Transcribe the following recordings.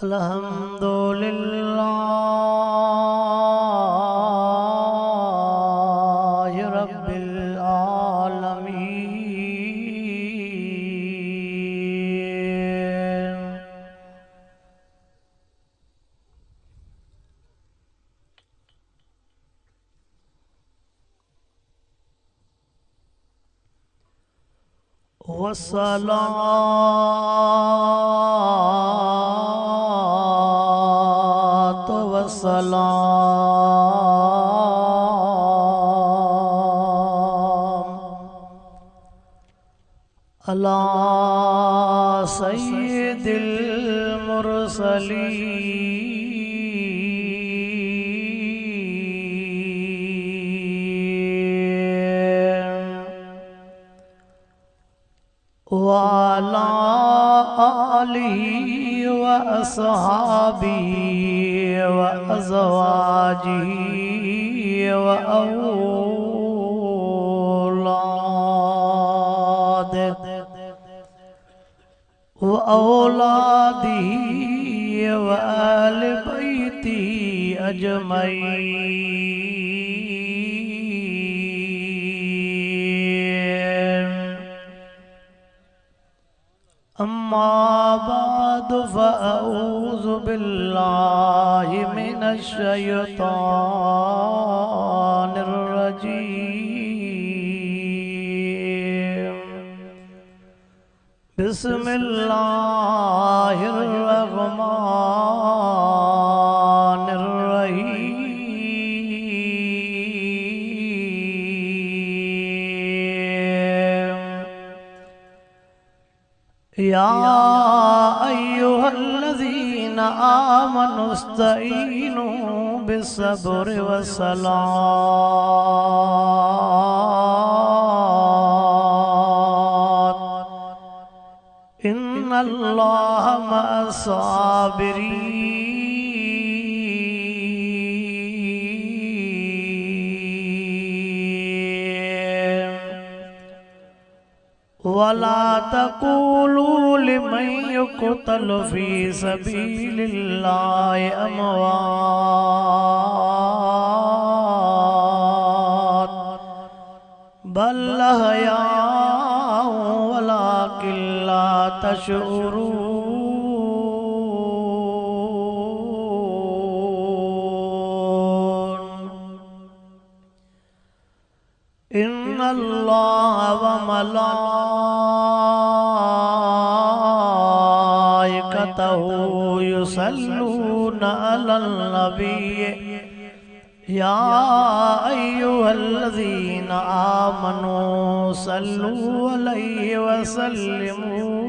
अल्हम्दुलिल्लाहि रब्बिल आलमीन। वस्सलातु वस्सलाम अला सय्यिदिल मुरसलीन वाला आलिही व अस्हाबिही व अज़वाजिही व औलादिही व अहले बैतिही अजमईन। अम्मा बाद फ़अऊज़ु बिल्लाहि मिनश शैतानिर रजीम। बिस्मिल्लाहिर रहमानिर रहीम। या अय्युहल्लज़ीना आमनुस्तईनु बिस्सब्रि वस्सलात इन्नल्लाह मअस्साबिरीन। वला तक़ूलू लिमन युक़तलु फ़ी सबीलिल्लाहि अमवात बल अहयाउ वलाकिन ला तशऊरून। इन्नल्लाह व मलाइकतहू युसल्लूना अलन नबी या अय्युहल्लज़ीना आमनू सल्लू अलैहि व सल्लिमू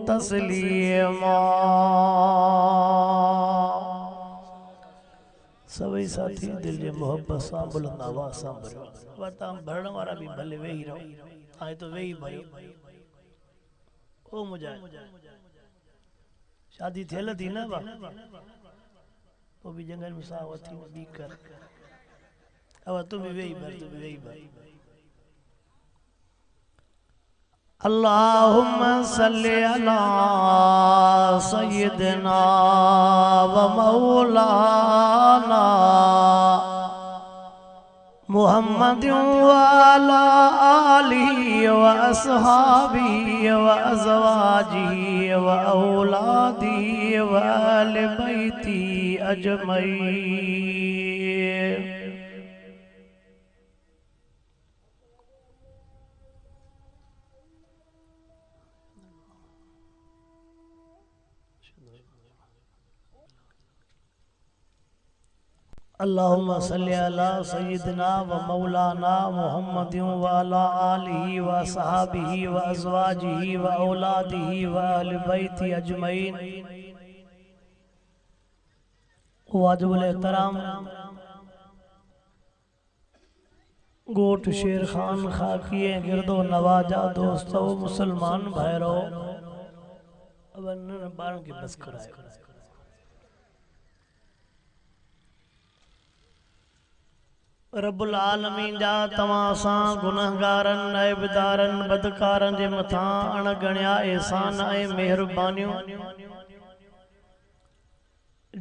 तस्लीमा। सभी साथी दिल जे मोहब्बत सां बुलंद आवाज़ सां भरियो। वरता भरण वारा भी भले वेही रहो। आए तो वेही भरियो। ओ मुझा शादी थियल थी न बा तो भी जंगल में साव थी बी कर। अब तू भी वेही भर, तू भी वेही भर। अल्लाहुम्मा सल्लि अला सय्यिदिना व मौलाना मुहम्मदिन व अला आलिही व अस्हाबिही व अज़वाजिही व औलादिही व अहले बैतिही अजमईन। अल्लाहुम्मा सल्लि अला सय्यिदिना व मौलाना मुहम्मदिन व अला आलिही व अस्हाबिही व अज़वाजिही व औलादिही व अहले बैतिही अजमईन। वाजिबुल एहतराम गोट शेर खान खाकी गिरदो नवाजा दोस्तों मुसलमान भाईरो अब न बारन के बस कराए। रब्बुल आलमीन जा तवां सां गुनहगारन ऐबदारन बदकारन जे मथां अणगणिया एहसान ऐं मेहरबानियूं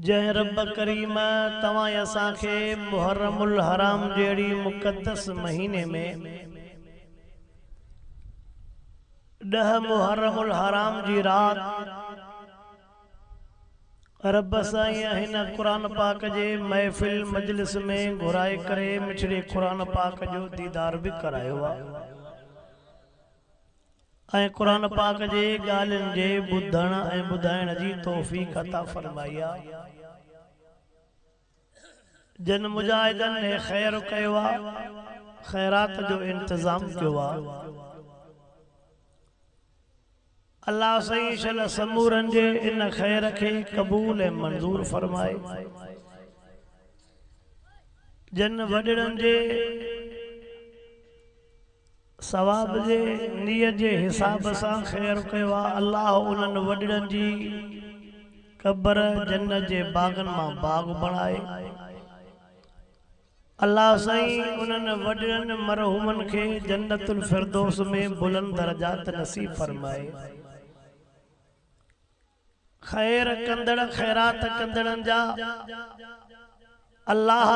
जय रब करीम तवां असांखे मुहर्रमुल हराम जहिड़ी मुक़द्दस महीने में 10 मुहर्रमुल हराम जी रात रब साईं हिन कुरान पाक जे महफिल मजलिस में घुराए करे मिठड़े कुरान पाक जो दीदार भी करायो आहे ऐं कुरान पाक जे ॻाल्हियुनि जे ॿुधण ऐं ॿुधाइण जी तौफ़ीक़ अता फरमाई आहे। जिन मुजाहिदनि ने ख़ैर कयो आहे, ख़ैरात जो इंतज़ाम कयो आहे, अल्लाह सही शल समूरनि जे इन ख़ैर खे क़बूल ऐं मंज़ूर फरमाए। जिन वॾड़नि जे सवाब जे नियत जे हिसाब सां ख़ैर कयो आहे, अल्लाह उन्हनि वॾड़नि जी क़ब्र जन्नत जे बागनि मां बाग बणाए। अल्लाह साईं उन्हनि वॾड़नि मरहूमनि खे जन्नतुल फिरदौस में बुलंद दरजात नसीब फरमाए। ख़ैर कंदड़ ख़ैरात कंदड़नि जा अल्लाह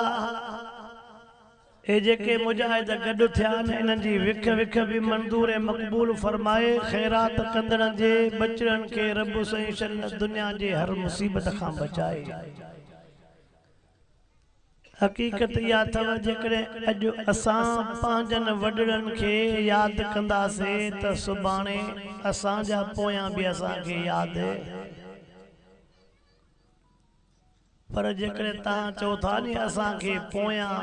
ए जेके मुजाहिद गॾु थिया आहिनि इन्हनि जी विख विख भी मंज़ूर ऐं मक़बूल फरमाए। ख़ैरात कंदड़नि जे बचड़नि खे रब साईं शल दुनिया जे हर मुसीबत खां बचाए। हक़ीक़त इहा अथव जेकॾहिं अॼु असां पंहिंजनि वॾड़नि खे यादि कंदासीं त सुभाणे असांजा पोयां बि असांखे यादि। पर जेकॾहिं तव्हां चओ था नी असांखे पोयां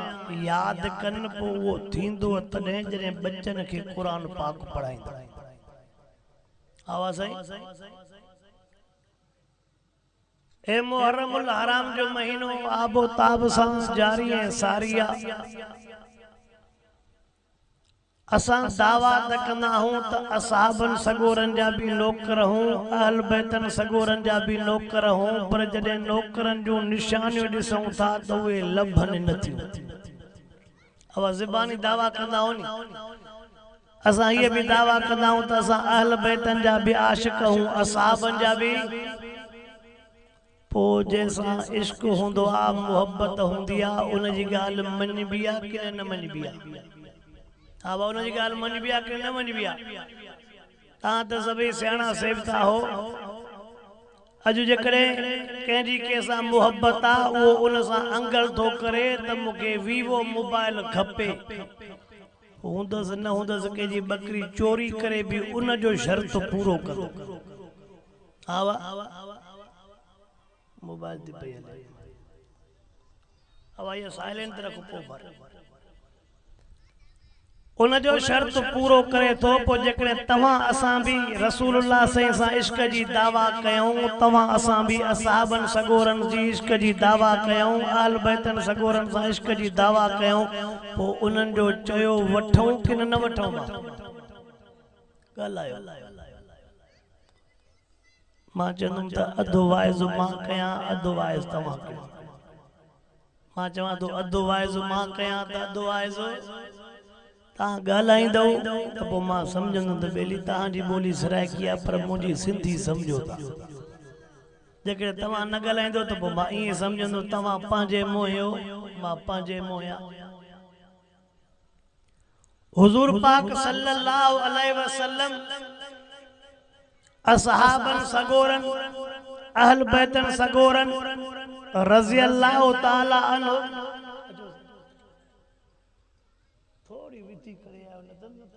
यादि कनि पोइ उहो थींदो तॾहिं जॾहिं बच्चनि खे क़ुरान पाक पढ़ाईंदा। आवाज़ आई? ए मुहर्रमुल हराम जो महीनो आबो ताब सां जारी ऐं सारी आहे। असां दावा त कंदा आहियूं त असहाबनि सगोरनि जा बि नौकर हूं, अहल बैतनि सगोरनि जा बि नौकर हूं, पर जॾहिं नौकरनि जूं निशानियूं ॾिसूं था त उहे लभनि नथियूं। अब ज़बानी दावा कंदा आहियूं नी, असां हीअ बि दावा कंदा आहियूं त असां अहल बैतनि जा बि आशिक़ हूं, असहाबनि जा बि। पोइ जंहिंसां इश्क हूंदो आहे, मुहबत हूंदी आहे, उन जी ॻाल्हि मञबी आहे की न मञबी आहे? हा भाउ उन जी ॻाल्हि मञबी आहे की न मञबी आहे? तव्हां त सभई सियाणा सेवता हो। अॼु जेकॾहिं कंहिंजी कंहिंसां मुहबत आहे उहो उन सां अंगल थो करे त मूंखे वीवो मोबाइल खपे। हूंदसि न हूंदसि कंहिंजी बकरी चोरी करे बि उन जो शर्त पूरो कंदो। हा मोबाइल थी पई हले, अब इहो साइलेंट रखो पोइ भर। उन जो शर्त पूरो करे थो। पोइ जेकॾहिं तव्हां असां बि रसूलुल्लाह सां इश्क जी दावा कयूं, तव्हां असां बि असहाबनि सगोरनि जी इश्क जी दावा कयूं, अहल बैतनि सगोरनि सां इश्क जी दावा कयूं, पोइ उन्हनि जो चयो वठूं कि न वठूं? ॻाल्हायो। मां चवंदुमि त अधु वाइज़ मां कयां, अधु वाइज़ तव्हां कयो। मां चवां थो अधु वाइज़ मां कयां त अधु वाइज़ तव्हां ॻाल्हाईंदव त पोइ मां सम्झंदुमि त बेली तव्हांजी ॿोली सराइकी आहे पर मुंहिंजी सिंधी सम्झो था। जेकॾहिं तव्हां न ॻाल्हाईंदो त पोइ मां ईअं सम्झंदुमि तव्हां पंहिंजे मोहियो, मां पंहिंजे मोहियां। हुज़ूर पाक सल्लल्लाहु अलैहि वसल्लम असहाबनि सगोरनि, अहल बैतनि सगोरनि रज़ी अल्लाह ताला अन्हु थोड़ी विती करे आयो न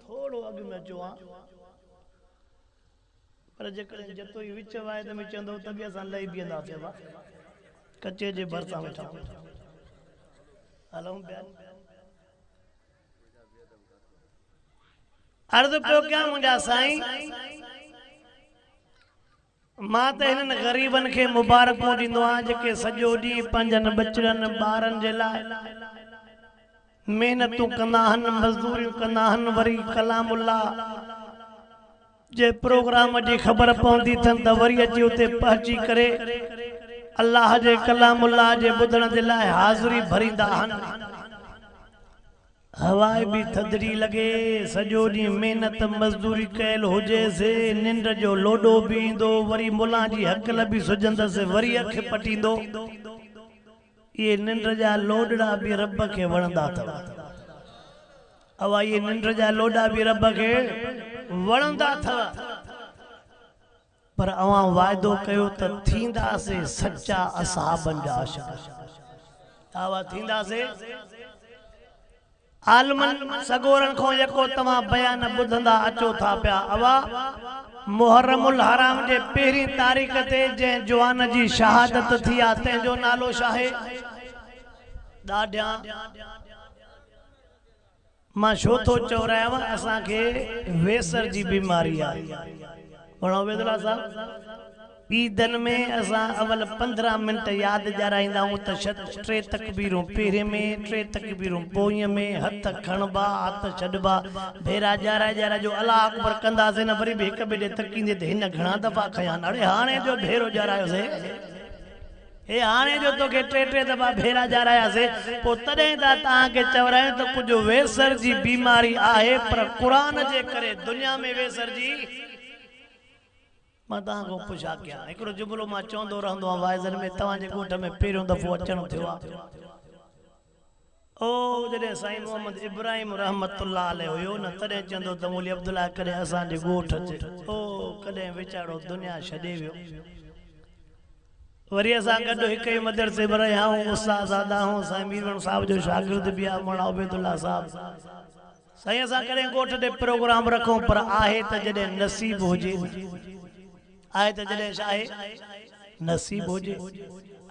थोड़ो अॻु में अचो हां। पर जेकॾहिं जतो ई विच वायद में चवंदो त बि असां लही बीहंदासीं। कचे जे भरिसां वेठा हलूं पिया। अर्ज़ पियो कयां मुंहिंजा साईं, मां त हिननि ग़रीबनि खे मुबारकूं ॾींदो आहियां जेके सॼो ॾींहुं पंहिंजनि बचड़नि ॿारनि जे लाइ मेहनतूं कंदा आहिनि, मज़दूरियूं कंदा आहिनि। वरी कलामुल्लाह जे प्रोग्राम जी ख़बर पवंदी अथनि त वरी अची उते पहुची करे अल्लाह जे कलामुल्लाह जे ॿुधण जे लाइ हाज़िरी भरींदा आहिनि। हवाए भी थदड़ी लगे सजो डी मेहनत मजदूरी कैल होजे से निंड जो लोडो भी इंदो वरी मुला जी हकल भी सुजंद से वरी अख पटींदो ये निंड जा लोडड़ा भी रब के वणंदा थव अवा ये निंड जा लोडा भी रब के वणंदा थव पर अवा वायदो कयो त थींदा से सच्चा असहाबन जा आशिक आवा थींदा से आलमन सगोरन खो यको तमा बयान बुधंदा अचो था पिया अवा मुहर्रमुल हराम जे पहिरीं तारीख़ ते जंहिं जवान जी शहादत थी आ तंहिंजो नालो छाहे ॾाढिया मां छो थो चओ रहियां असांखे वेसर जी बीमारी आहे पढ़ो बेदुल्ला साहब ईदन में असां अवल 15 मिनट याद ॼाराईंदा आहियूं त 3 तकबीरूं पहिरें में 3 तकबीरूं पोइ में हथ खणबा हथ छॾबा भेरा ॼाराए जो अल्लाह अकबर कंदासीं न वरी बि हिक ॿिए ॾे तकींदे त हिन घणा दफ़ा खयां अड़े हाणे जो भेरो ॼारायोसीं हे हाणे जो तोखे 3 दफ़ा भेरा ॼारायासीं पोइ तॾहिं त तव्हांखे चवरायूं त कुझु वेसर जी बीमारी आहे पर क़ुरान जे करे दुनिया में वेसर जी मां तव्हांखो पुछा कयां हिकिड़ो जुमिलो मां चवंदो रहंदो आहियां वाइज़न में तव्हांजे ॻोठ में पहिरियों दफ़ो अचणु थियो आहे ओ जॾहिं साईं मोहम्मद इब्राहिम रहमतुल्लाह अलैह हुयो न तॾहिं चवंदो त मौली अब्दुल्ला कॾहिं असांजे ॻोठ अचे ओ कॾहिं वीचारो दुनिया छॾे वियो वरी असां गॾु हिक ई मदरसे में रहिया आहियूं उस्ताद आदा आहियूं साईं मीरवन साहिब जो शागिर्द बि आहे मौलाना उबैदुल्ला साहिब साईं असां कॾहिं ॻोठ ते प्रोग्राम रखूं पर आहे त जॾहिं नसीब हुजे आए त जॾहिं छाहे नसीब होजे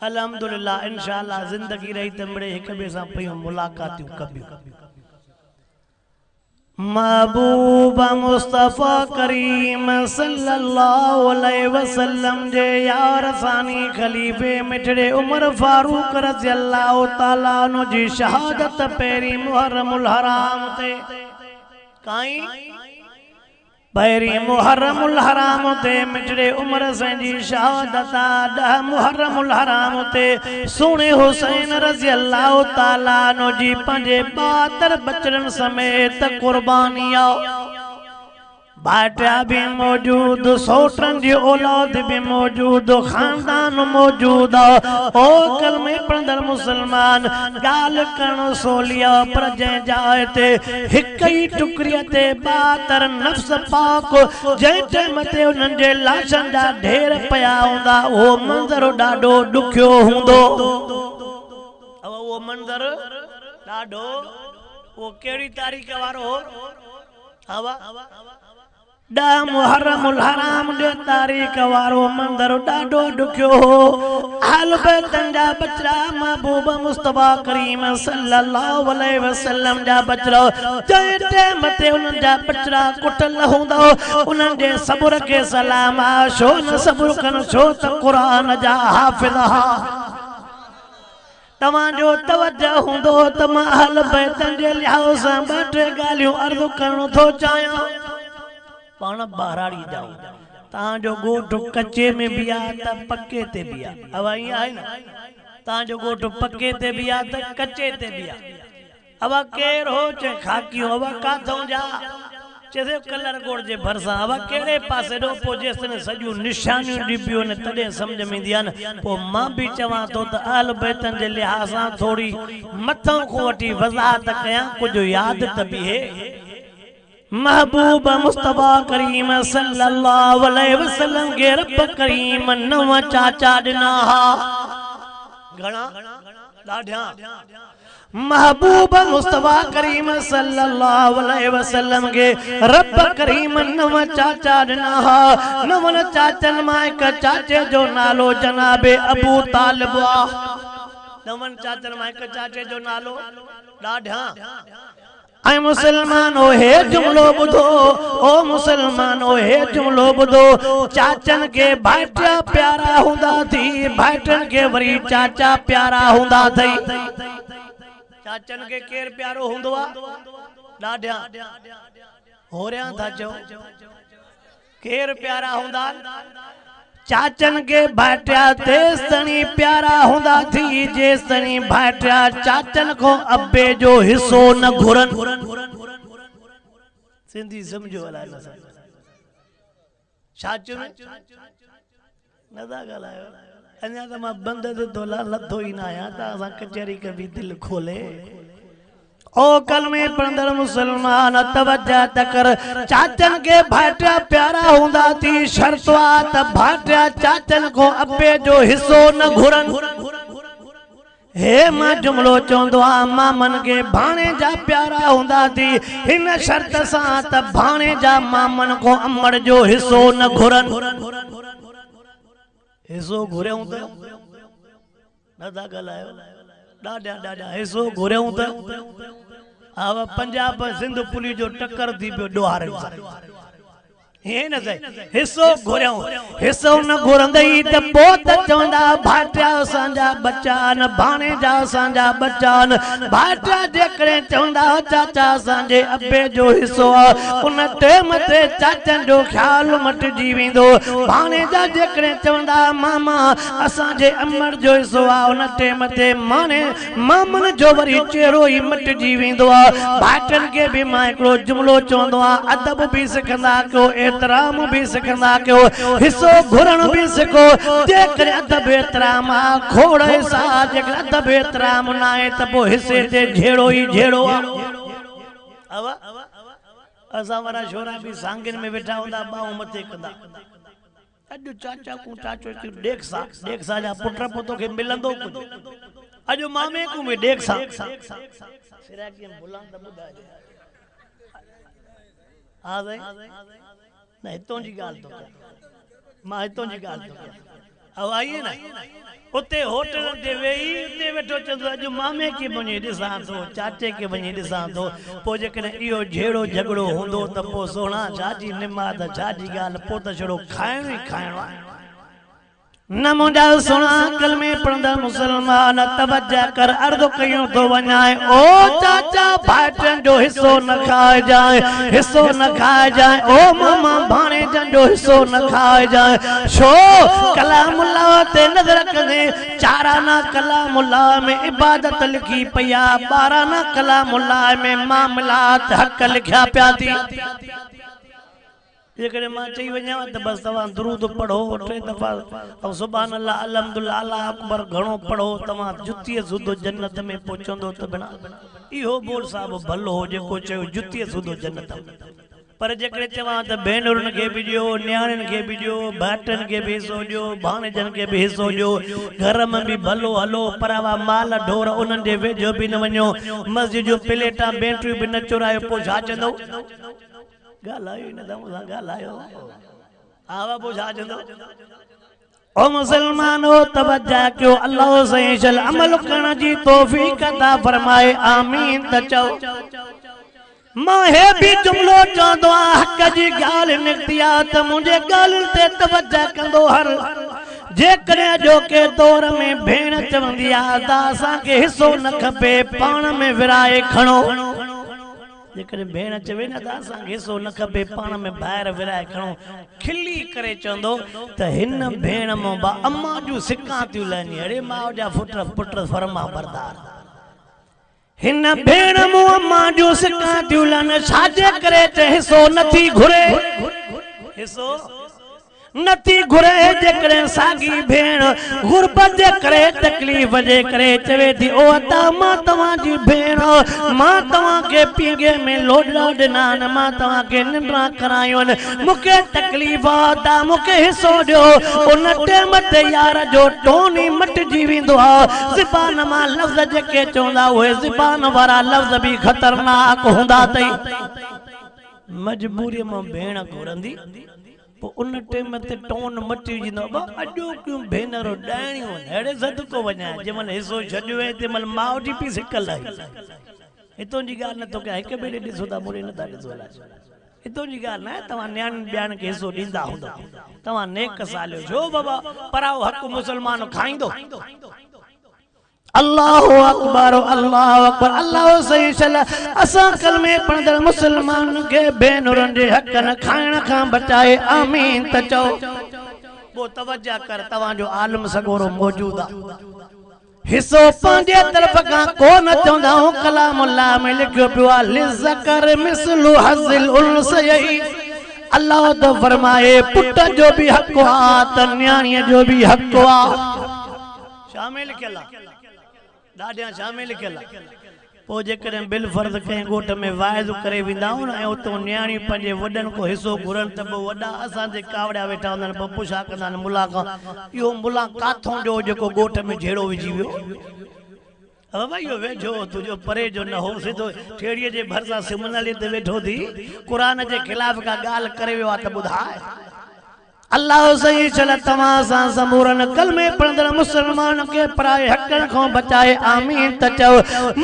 अल्हम्दुलिल्लाह इंशाअल्लाह जिंदगी रही त मिड़े हिक ॿिए सां पयूं मुलाक़ातियूं कबियूं महबूबा मुस्तफा करीम सल्लल्लाहु अलैहि वसल्लम जे यार सानी खलीफे मिठड़े उमर फारूक रज़ी अल्लाह ताला अन्हु जी शहादत पहिरीं मुहर्रमुल हराम ते काई पहिरीं मुहर्रमुल हराम ते मिठड़े उमर साईं जी शहादत 10 मुहर्रमुल हराम ते सोने हुसैन रज़ी अल्लाह ताला अन्हु जी पंहिंजे 72 बचड़न समेत कुर्बानी आ भाटिया भी मौजूद सोटन जी औलाद भी मौजूद खानदान मौजूद ओ कलमे पढ़ंदड़ मुसलमान गाल करण सोलिया पर जंहिं जाइ ते हिक ई टुकड़ीअ ते 72 नफ्स पाक जंहिं टाइम ते उन्हनि जे लाशनि जा ढेर पिया हूंदा उहो मंज़र ॾाढो ॾुखियो हूंदो उहो मंज़र ॾाढो उहो कहिड़ी तारीख़ वारो हो 10 मुहर्रमुल हराम जे तारीख़ वारो मंदर ॾाढो ॾुखियो हो आल बैतन जा बचड़ा महबूब मुस्तफा करीम सल्लल्लाहु अलैहि वसल्लम जा बचड़ा जंहिं टाइम ते उन्हनि जा बचड़ा कुटल हूंदा उन्हनि जे सब्र खे सलाम आहे छो न सब्र कनि छो त क़ुरान जा हाफ़िज़ हा तव्हांजो तवज्जो हूंदो त मां अहल बैतन जे लिहाज़ सां 2-3 ॻाल्हियूं अर्ज़ करणु थो चाहियां पाण बहराड़ी जाओ तव्हांजो ॻोठ कच्चे में भी आ त पक्के ते भी आ अवा ईअं आहे न तव्हांजो ॻोठ पक्के ते भी आ त कच्चे ते भी आ अवा केर हो चे खाकियो अवा काथों जा चेसे कलर कोड जे भरसा अवा केड़े पासे डो पो जेसने सजू निशानियूं डिबियो ने तडे समझ में दिया न पो मां भी चवा तो त अहल बैतन जे लिहाज़ सां थोड़ी मथों को वठी वज़ाहत कया कुछ याद त भी है महबूब मुस्तफा करीम सल्लल्लाहु अलैहि वसल्लम के रब करीम 9 चाचा दिना घणा ॾाढा महबूब मुस्तफा करीम सल्लल्लाहु अलैहि वसल्लम के रब करीम 9 चाचा दिना 9 चाचन मां एक चाचे जो नालो जनाबे अबू तालिब 9 चाचन मां एक चाचे जो नालो ॾाढा ऐ मुसलमानो हे जुमलो बुधो ओ मुसलमानो हे जुमलो बुधो चाचन के भाटिया प्यारा हुंदा थी भाटन के वरी चाचा प्यारा हुंदा थई चाचन के केर प्यारो हुंदो आ ॾाढा होरिया था चो केर प्यारा हुंदा चाचन के भाटिया तेस तणी प्यारा हुंदा थी जेस तणी भाटिया चाचन को अब्बे जो हिस्सो न घुरन। सिंधी समझो वाला न चाचू न था ॻाल्हायो अञा त मां बंद ते दोला लथो ई न आहियां त असां कचहरी कभी दिल खोले। ओ कलमे पढ़ंदड़ मुसलमान तवज्जो त कर चाचन के भाटिया प्यारा हुंदा थी शर्तवा त भाटिया चाचन को अब्बे जो हिस्सो न घुरन। हे मां जुमलो चवंदो आ मामन के भाणे जा प्यारा हुंदा थी हिन शर्त सां त भाणे जा मामन को अमड़ जो हिस्सो न घुरन। हिस्सो घुरियूं त न था ॻाल्हायो ॾाढा ॾाढा हिस्सो घुरियूं त हा पंजाब सिंध पुलिस जो टक्कर थी पियो ॾोहारनि सां हे न सही हिस्सो घुरियूं हिस्सो न घुरंदई त पोइ त चवंदा भाटिया असांजा बच्चा न भाणे जा असांजा बच्चा न भाटिया जेकॾहिं चवंदा चाचा असांजे अब्बे जो हिस्सो आहे उन टाइम ते चाचनि जो ख़्यालु मटिजी वेंदो। भाणे जा जेकॾहिं चवंदा मामा असांजे अमड़ जो हिस्सो आहे उन टाइम ते मामन जो वरी चेहरो ई मटिजी वेंदो आहे। भाटियुनि खे बि मां हिकिड़ो जुमिलो चवंदो आहियां अदब बि सिखंदा कयो एतराम भी सिखंदा कयो हिस्सो घुरण भी सिखो। जेकर अदब एतराम आ खोड़ हिस्सा जेकर अदब एतराम ना है त पो हिस्से ते झेड़ो ही झेड़ो आ। अवा असा वारा छोरा भी सांगिन में बैठा हुंदा बाऊ मथे कंदा अॼु चाचा को चाचो की डेक्सा जा पुट पोतो के मिलंदो कुछ अॼु मामे को में डेक्सा सिराकी बुलान त बुधाए आ गए ना हितों जी गाल तो मां हितों जी गाल तो अब आइए ना उते होटल ते वेही उते वेठो चंदो अॼु मामे के वञी ॾिसां थो चाचे के वञी ॾिसां थो पोइ जेकॾहिं इहो जहिड़ो झगड़ो हूंदो त पोइ सोना छाजी निमात छाजी ॻाल्हि पोइ त छड़ो खाइणो ई खाइणो आहे। न मुंहिंजा सुणा अकल में पढ़ंदड़ मुसलमान तवज्जो कर अर्ज़ कयूं तो वञाए ओ चाचा भाइटनि जो हिस्सो न खाइजाए हिस्सो न खाइजाए ओ मामा भाणे जन जो हिस्सो न खाइजाए छो कलामुल्लाह ते नज़र कंदे चाराना कलामुल्लाह में इबादत लिखी पई आहे ॿाराना कलामुल्लाह में मामलात हक़ लिखिया पिया थी। जेकॾहिं मां चई वञा त बस तव्हां दुरूद पढ़ो 3 दफ़ा ऐं सुभान अल्लाह अल्हम्दुलिल्लाह अल्लाह अकबर घणो पढ़ो तव्हां जुतीअ सूधो जन्नत में पहुचंदो त बिना इहो बोल साहब भलो हो जेको चयो जुतीअ सूधो जन्नत में। पर जेकॾहिं चवां त भेनरुनि खे बि ॾियो न्याणियुनि खे बि ॾियो भाइटनि खे बि हिसो ॾियो भाणेजनि खे बि हिसो ॾियो घर में बि भलो हलो पर वा माल ढोर उन्हनि जे वेझो बि न वञो मस्जिद जो प्लेटां बेंटियूं बि न चुरायो पोइ छा चवंदो गालायो न दम सा गालायो आवा बुझा जंदो ओ मुसलमानो तवज्जो कयो अल्लाह सही चल अमल करण जी तौफीक अता फरमाए आमीन त चओ। मां हे भी जुमलो चवंदो आ हक़ जी ॻाल्हि निकती आ त मुंहिंजे ॻाल्हि ते तवज्जो कंदो हर जेकॾहिं जो के दौर में भेण चवंदी आ त असांखे हिस्सो न खपे पाण में विराए खणो जेकॾहिं भेण चवे न त असांखे हिसो न खपे पाण में ॿाहिरि विराए खणो खिली करे चवंदो त हिन भेण मां बा अम्मा जूं सिकां थियूं लहनि अड़े माउ जा पुट फरमा बरदार हिन भेण मूं अम्मा जूं सिकां थियूं लहनि छाजे करे त हिसो नथी घुरे हिसो नथी घुरे जेकॾहिं साॻी भेण गुरबत जे करे तकलीफ़ जे करे चवे थी ओ अता मां तव्हांजी भेण मां तव्हांखे पींगे में लोॾा ॾिना आहिनि मां तव्हांखे निंड्रा करायूं आहिनि मूंखे तकलीफ़ आहे त मूंखे हिसो ॾियो उन टाइम ते यार जो टोन ई मटिजी वेंदो आहे। ज़बान मां लफ़्ज़ जेके चवंदा उहे ज़बान वारा लफ़्ज़ बि ख़तरनाक हूंदा अथई। मजबूरीअ मां भेण घुरंदी उन टाइम ते टोन मटी वेंदो अॼो क्यों भेनरो ॾाणियूं अहिड़े सदको वञा जंहिंमहिल हिसो छॾियो आहे तंहिंमहिल माउ जी पई सिकल आहे हितों जी ॻाल्हि नथो कयां हिक ॿिए ॾे ॾिसो था मुड़े नथा ॾिसो हितों जी ॻाल्हि न आहे तव्हां न्याणियुनि ॿियाणियुनि खे हिसो ॾींदा हूंदा तव्हां नेक सालियो छो बाबा पराओ हक़ मुसलमान खाईंदो अल्लाह अकबर अल्लाह सही चल असां कलमे पढ़ंदड़ मुसलमान के भेनरुनि जे हक़ न खाइण खां बचाए आमीन त चओ। वो तवज्जा कर तवा जो आलम सगोरो मौजूद आ हिस्सो पंजे तरफ का कोन चंदा कलाम अल्लाह में लिखियो पियो लिज़कर मिसलु हज़िल उनसयई अल्लाह तो फरमाए पुट जो भी हक आ त न्याणी जो भी हक आ शामिल केला दादिया शामिल केला पो जेकॾहिं बिल फर्द कहीं गोठ में वाइज करे वेंदा आहियूं न ऐं उतो न्याणी पंहिंजे वॾनि को हिसो घुरनि त पोइ वॾा असांजे कावड़िया वेठा हूंदा आहिनि पप्पू छा कंदा आहिनि मुला खां इहो मुला काथों जो जेको गोठ में झेड़ो विझी वियो अब भाई यो वेठो तुझो परे जो न हो सिधो ठेड़ीअ जे भरसा सिमनाली ते वेठो थी क़ुरान जे खिलाफ़ का ॻाल्हि करे वियो आहे त ॿुधाए अल्लाह सही चल तमासा समूरन कलमे पढ़ंदड़ मुसलमान के पराए हकन को बचाए आमीन त चओ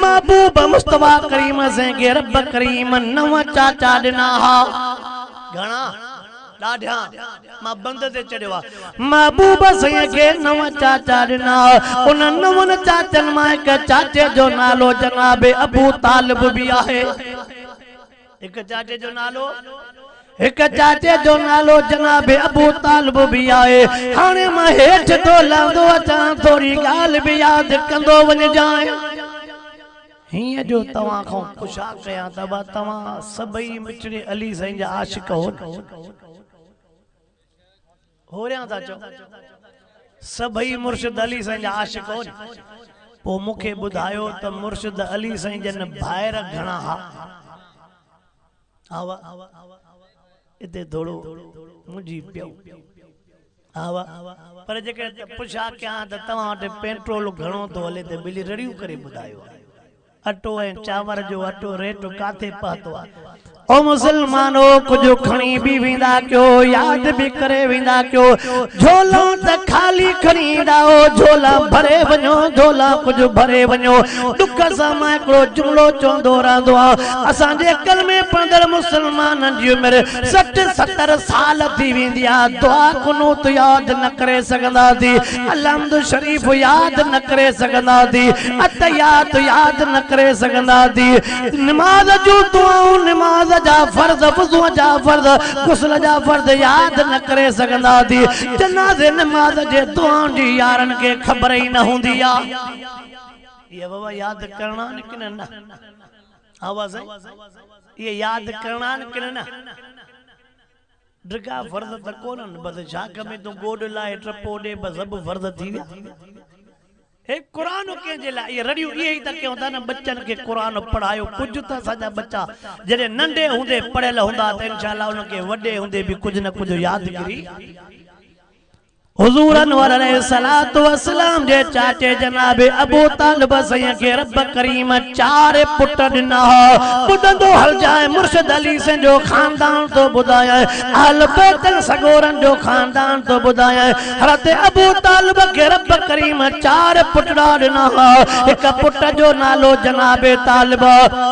महबूब मुस्तफा करीम से के रब करीम नव चाचा दिना हा घणा ॾाढा मां बंद ते चढ़ियो आहे महबूब से के नव चाचा दिना उन नवन चाचन मां एक चाचे जो नालो जनाब अबू तालिब भी आहे एक चाचे जो नालो एक चाचे जो नालो जनाब अबू तालिब भी आए हाने मां हेठ तो लांदो अचां थोड़ी गाल भी याद कंदो वञ जाए हिय जो तवा को पुछा कया तबा तवा सबई मिठड़े अली साईं जा आशिक हो रहा था चो सबई मुर्शिद अली साईं जा आशिक हो पो मुखे बुधायो त मुर्शिद अली साईं जन भायर घणा हा आवा इते थोड़ो मुंजी पियो आवा पर जेके पुछा क्या त तवा वटि पेट्रोल घणो तो हले ते बिली रड़ियूं करे बुधायो अटो ए चावर जो अटो रेट काथे पहुतो आ ओ मुसलमानो कुछ खणी भी विंदा क्यों याद भी करे विंदा क्यों झोला त खाली खणी दाओ झोला भरे वञो झोला कुछ भरे वञो दुख सां मां हिकिड़ो जुमलो चवंदो रहंदो आहे असांजे कलमे पढ़ंदड़ मुसलमाननि जी उमिरि 60-70 साल थी वेंदी आहे दुआ कुनूत याद न करे सघंदासीं अलहम्द शरीफ़ याद न करे सघंदासीं अतयात याद न करे सघंदासीं नमाज जूं दुआऊं नमाज जा फर्ज वुज़ू जा फर्ज गुस्ल जा फर्ज याद न करे सघंदासीं जनाज़े नमाज जे दुआउनि जी यारनि खे ख़बर ई न हूंदी आहे ये बाबा याद करना न कि न आवाज ये याद करना न कि न ड्रगा फर्ज त कोन बस झाक में तू गोड लाए टपो दे बस सब फर्ज थी विया एक कुरान के जेला ये रडियो यही तक होता ना बच्चन के कुरान पढ़ायो कुछ त साजा बच्चा जरे नंढे हुंदे पढ़ेल हुंदा त इंशाअल्लाह उनके वडे हुंदे भी कुछ न कुछ याद करी हुजूर अनवर अलैहिस्सलातु वस्सलाम जे चाचे जनाब अबू तालिब सैया के रब करीम 4 पुट दिना बुधंदो हल जाए मुर्शिद अली से जो खानदान तो बुधाया अहल बैत सगोरन जो खानदान तो बुधाया हजरत अबू तालिब के रब करीम 4 पुट दिना एक पुट जो नालो जनाब तालिब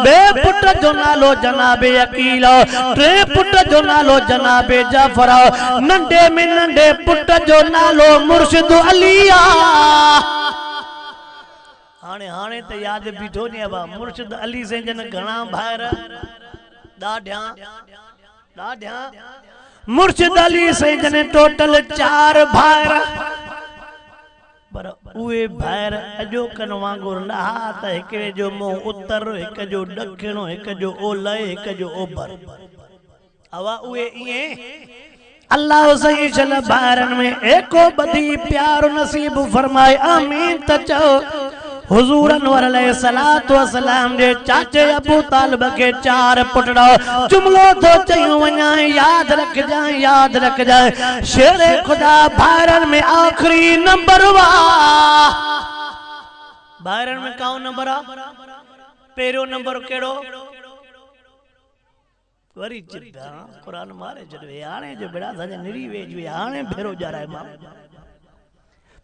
बे पुट जो नालो जनाब अकील 3 पुट जो नालो जनाब जाफर नंढे में नंढे पुट जो नालो मुर्शिद अलिया हाने हाने तो याद बीठो नहीं बा मुर्शिद अली से जन घणा भायर ॾाढा ॾाढा मुर्शिद अली से जन टोटल 4 भायर पर उए भायर अजो कन वांगुर न हा त हिकड़े जो मुंह उत्तर हिक जो ॾखिणो हिक जो ओलह हिक जो ओभर अवा उए इए अल्लाह सही चल बारन में एको बदी प्यार नसीब फरमाए आमीन त चओ हुजूर अनवर अलैहिस्सलातु वस्सलाम जे चाचे अबू तालिब के 4 पुटड़ा जुमलो तो चयो वञा याद रख जाए शेरे खुदा बारन में आखिरी नंबर वा बारन में कौन नंबर आ पेरो नंबर केड़ो वरी चिंता कुरान मारे जड़े आने जो बड़ा सजे निरी वेज वे आने भेरो जा रहा है मां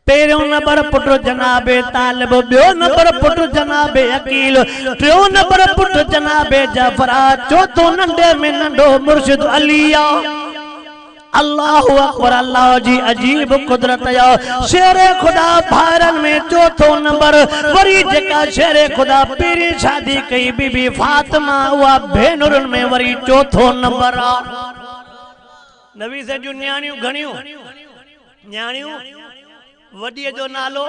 पेरो नंबर पुत्र जनाबे तालिब बयो नंबर पुत्र जनाबे अकील टियो नंबर पुत्र जनाबे जाफर चौथो नंढे में नंढो मुर्शिद अलिया अल्लाहु अकबर अल्लाह जी अजीब कुदरत या शेरे खुदा भारन में चौथो नंबर वरी जेका शेरे खुदा पीरी शादी कई बीबी फातिमा हुआ भेनुरन में वरी चौथो नंबर आ नबी से जो न्याणियों घणियों न्याणियों वॾीअ जो नालो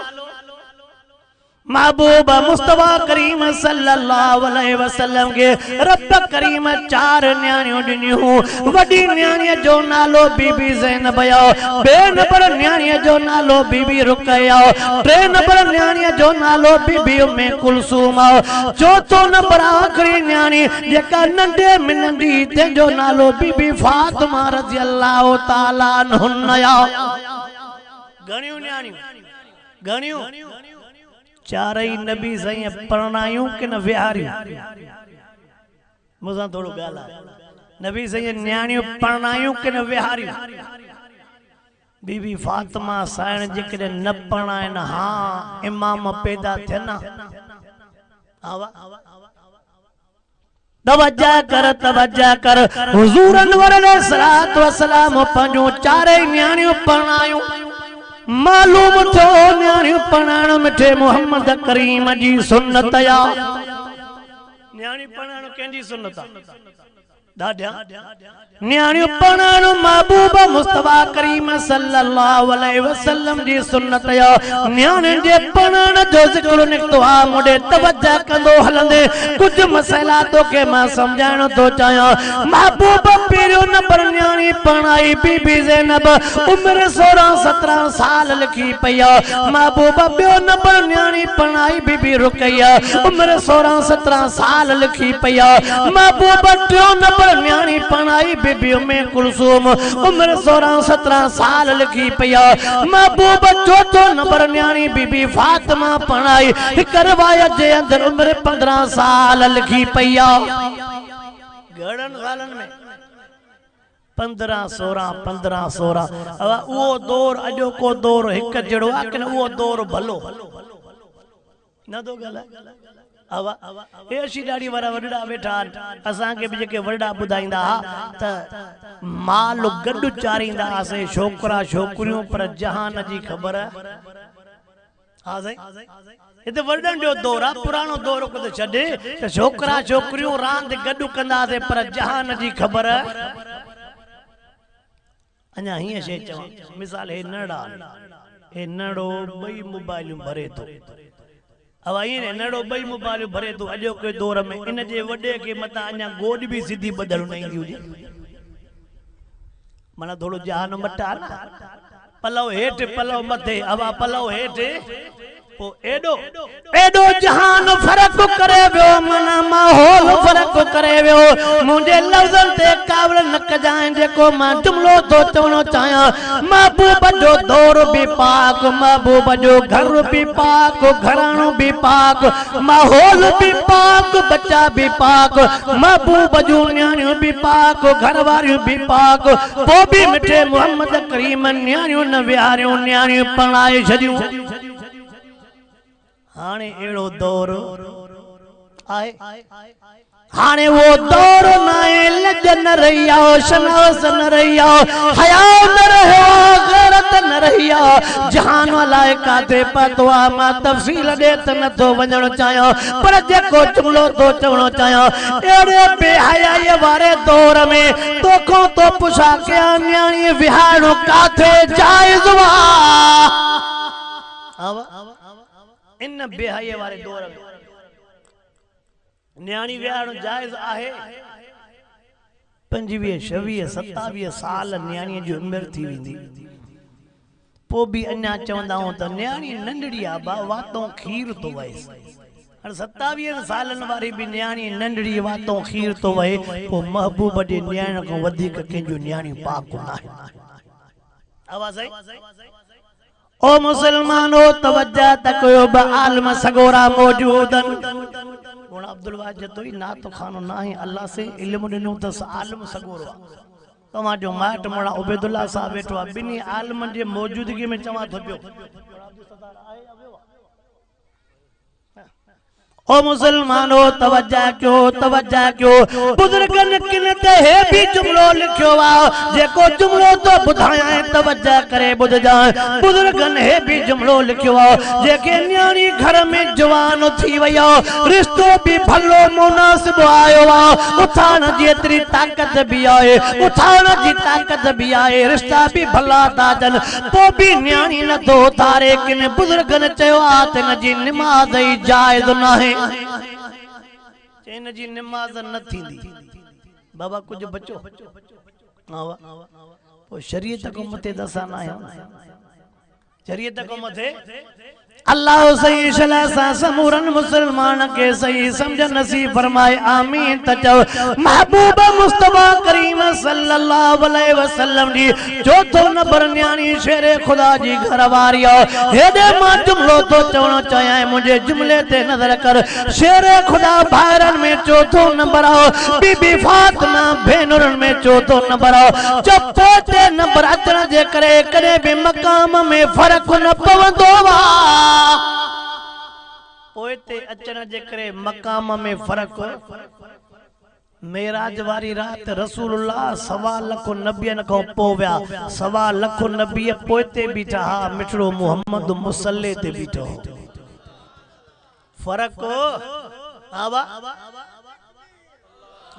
महबूब मुस्तफा करीम सल्लल्लाहु अलैहि वसल्लम के रब करीम 4 न्याणियों ॾिनियूं। वॾी न्याणीअ जो नालो बीबी ज़ैनब हो, ॿिए नंबर न्याणीअ जो नालो बीबी रुक़ैया हो, टे नंबर न्याणीअ जो नालो बीबी उम्मे कुलसूम हो, चौथो नंबर आखिरी न्याणी जेका नंढे में नंढी तंहिंजो नालो बीबी फातिमा रज़ियल्लाहु ताला अन्हा। घणियूं न्याणियूं घणियूं चारई नबी साईं परणायूं कि न विहारियूं? मुझा थोड़ो गाला नबी साईं न्याणियूं परणायूं कि न विहारियूं? बीबी फातिमा साईं जेकॾहिं न परणाइन हाँ इमाम पैदा थियन तवज्जा कर हुजूर अनवर अलैहिस्सलातु वस्सलाम पंहिंजूं चारई न्याणियूं परणायूं। मालूम थो न्याणियूं परणाइण मिठे मोहम्मद करीम जी सुन्नत या। न्याणी परणाइण कंहिंजी सुन्नत आहे? दादा न्याणियूं परणाइण महबूब मुस्तफा करीम सल्लल्लाहु अलैहि वसल्लम जी सुन्नत या। न्याणियुनि जे परणाइण जो ज़िक्र निकितो आहे मुॾे तवज्जा कंदो हलंदे कुछ मसइला तोखे मां सम्झाइण थो चाहियां। महबूब पहिरियों नंबर न्याणी परणाई बीबी ज़ैनब उमिरि 16-17 साल लिखी पई आहे। महबूब ॿियो नंबर न्याणी परणाई बीबी रुक़ैया उमिरि 16-17 साल लिखी पई आहे। महबूब टियों नंबर न्याणी परणाई बीबी उम्मे कुलसूम उमिरि 16-17 साल लिखी पई आहे। महबूब चौथो नंबर न्याणी बीबी फातिमा परणाई हिक रिवायत जे अंदरि उमिरि 15 साल लिखी पई आहे। घणनि सालनि में 15-16 उहो दौर अॼोको दौर हिक जहिड़ो आहे कि न उहो दौर भलो न थो ॻाल्हाए? ऐसी ॾाढी वॾा वेठा असांखे बि जेके वॾा ॿुधाईंदा त माल गॾु चारींदा हुआसीं छोकिरा छोकिरियूं पर जहान जी ख़बर हा साईं हिते वॾनि जो दौर आहे पुराणो दौर कुझु छॾे त छोकिरा छोकिरियूं रांदि गॾु कंदासीं पर जहान जी ख़बर अञा हीअं शइ चवां मिसाल हे नड़ो ॿई मोबाइलियूं भरे थो अब नड़ो ॿई मोबाइलियूं भरे थो अॼोके दौर में इन जे वॾे खे मथां अञा गोॾ बि सिधी बदल न ईंदी हुजे माना थोड़ो जहान मटा न पलव हेठि पलव मथे हवा पलव हेठि एडो जहान फर्क करे वियो मना माहौल फर्क करे वियो मुझे लफ्ज़न ते कावल न कजाए जेको मां जुमलो तो चवणो चाहियां। महबूब जो दौर भी पाक महबूब जो घर भी पाक घराणो भी पाक माहौल भी पाक बच्चा भी पाक महबूब जो न्याणियों भी पाक घर वारियों भी पाक वो भी मिठे मोहम्मद करीम न्याणियों न विहारियों न्याणियों परणाए छॾियूं। हाणे एड़ो दौर आए हाणे वो दौर नाए लज न रही आओ शनास न रही आओ हया न रहियो गैरत न रही आओ जहान वालाए काथे पतो आ मां तफसील दे त न तो वञण चाहियां पर जेको जुमलो तो चवणो चाहियां एड़े बेहयाई वारे दौर में तोखो तो पुछा के न्याणी विहारणो काथे जायज़ वा इन बेहयाई वारे दौर में न्याणी विहारणो जायज़ आहे। 25-26-27 साल न्याणी जी उम्र थी वेंदी पो भी अन्या चवंदा हूं त न्याणी नंढड़ी आ बा वातों खीर तो वहे। 27 सालन वारी भी न्याणी नंढड़ी वातों खीर तो वहे पो महबूब जे न्याण को वधीक कंहिंजो न्याणी पाक न आहे। आवाज़ आई ओ मुसलमानो तवज्जा तकयो ब आलम सगोरा मौजूदन गुण अब्दुल वाजिद तो ना तो खानो ना है अल्लाह से इल्म दिनो त आलम सगोरो तमा जो माट मोड़ा उबैदुल्लाह साहब बैठो बिनी आलम जे मौजूदगी में चवा थो पियो ओ मुसलमानो तवज्जा क्यों बुजुर्गन किन ते हे भी जुमलो लिखियो वा जेको जुमलो तो बुधाया तवज्जा करे बुध जाए बुजुर्गन हे भी जुमलो लिखियो वा जेके न्याणी घर में जवान थी वयो रिश्तो भी भलो मुनासिब आयो वा उठाण जेतरी ताकत भी आए उठाण जी ताकत भी आए रिश्ता भी भला ताजन तो भी न्याणी न तो तारे किन बुजुर्गन चयो आ त जी नमाज ही जायज नाहे चैन जी नमाज न थींदी बाबा कुछ बचो वो शरीयत को मथे दसा ना है शरीयत को मथे अल्लाह सही शला समूरन मुसलमान के सही समझ नसीब फरमाए आमीन तचो महबूब मुस्तफा करीम सल्लल्लाहु अलैहि वसल्लम दी चौथो नंबर न्याणी शेरे खुदा जी घर वारियो हेदे मां जुमलो तो चवणो चाहे मुझे जुमले ते नजर कर शेरे खुदा भाइरन में चौथो नंबर आओ बीबी फातिमा भेनुरन में चौथो नंबर आओ चौथे नंबर अचण जे करे कदे भी मकाम में फर्क न पवंदो वा पोइते अचण जे करे मकाम में फर्क मेराज वारी रात रसूलुल्लाह 1.25 लाख नबियन को पोव्या 1.25 लाख नबी पोइते बीठा हा मिठड़ो मोहम्मद मुसल्ले ते बीठो फर्क आवा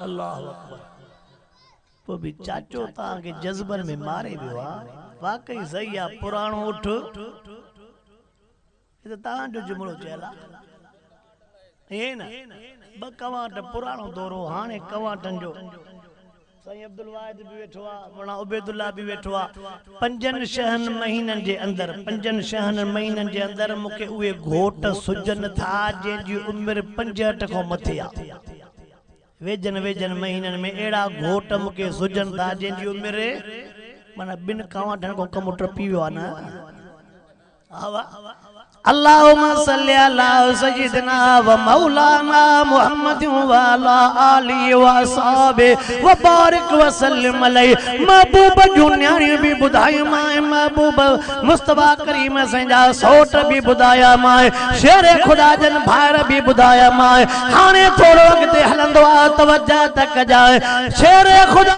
अल्लाह अकबर तो भी चाचो ता के जज्बन में मारे वियो वाकई सही आ पुराणो उठ ये ता जो जुमलो चला ये ना ब कवाट पुराणो दौरो हाने कवाटन जो सही अब्दुल वाहिद भी वेठो आ मना उबैदुल्लाह भी वेठो आ 5 शहन महीनन जे अंदर 5 शहन महीनन जे अंदर मुके उए घोट सुजन था जे जी उम्र 65 को मथे आ वेजन महीनन में एड़ा घोट मुके सुजन था जे जी उम्र माना बिन कवाटन को कम टपी वियो आ ना आवा अल्लाहुम्मा सल्ली अला सय्यिदिना व मौलाना मुहम्मद व अला आलिहि व असहाबे व बारिक व सल्लिम अलैहि महबूब जुन्याणी भी बुधाई माए महबूब मुस्तफा करीम संजा सोट भी बुधाया माए शेरे खुदा जन भार भी बुधाया माए हाने थोड़ो अगते हलंदो आ तवज्जा तक जाए शेरे खुदा